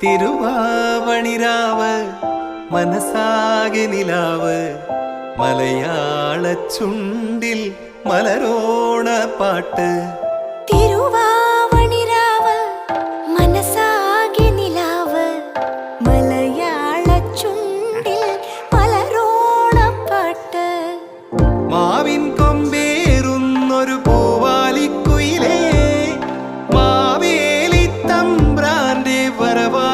തിരുവാവണിരാവ് മനസാകെ നിലാവ് മലയാള ചുണ്ടിൽ മലരോണ പാട്ട്. തിരുവാവണിരാവ് മനസാകെ നിലാവ് മലയാള ചുണ്ടിൽ മലരോണ പാട്ട്. മാവിൻ കൊമ്പേറുന്നൊരു പൂവാലിക്കുയിലേ മാവേലി തമ്പ്രാന്റെ വരവാ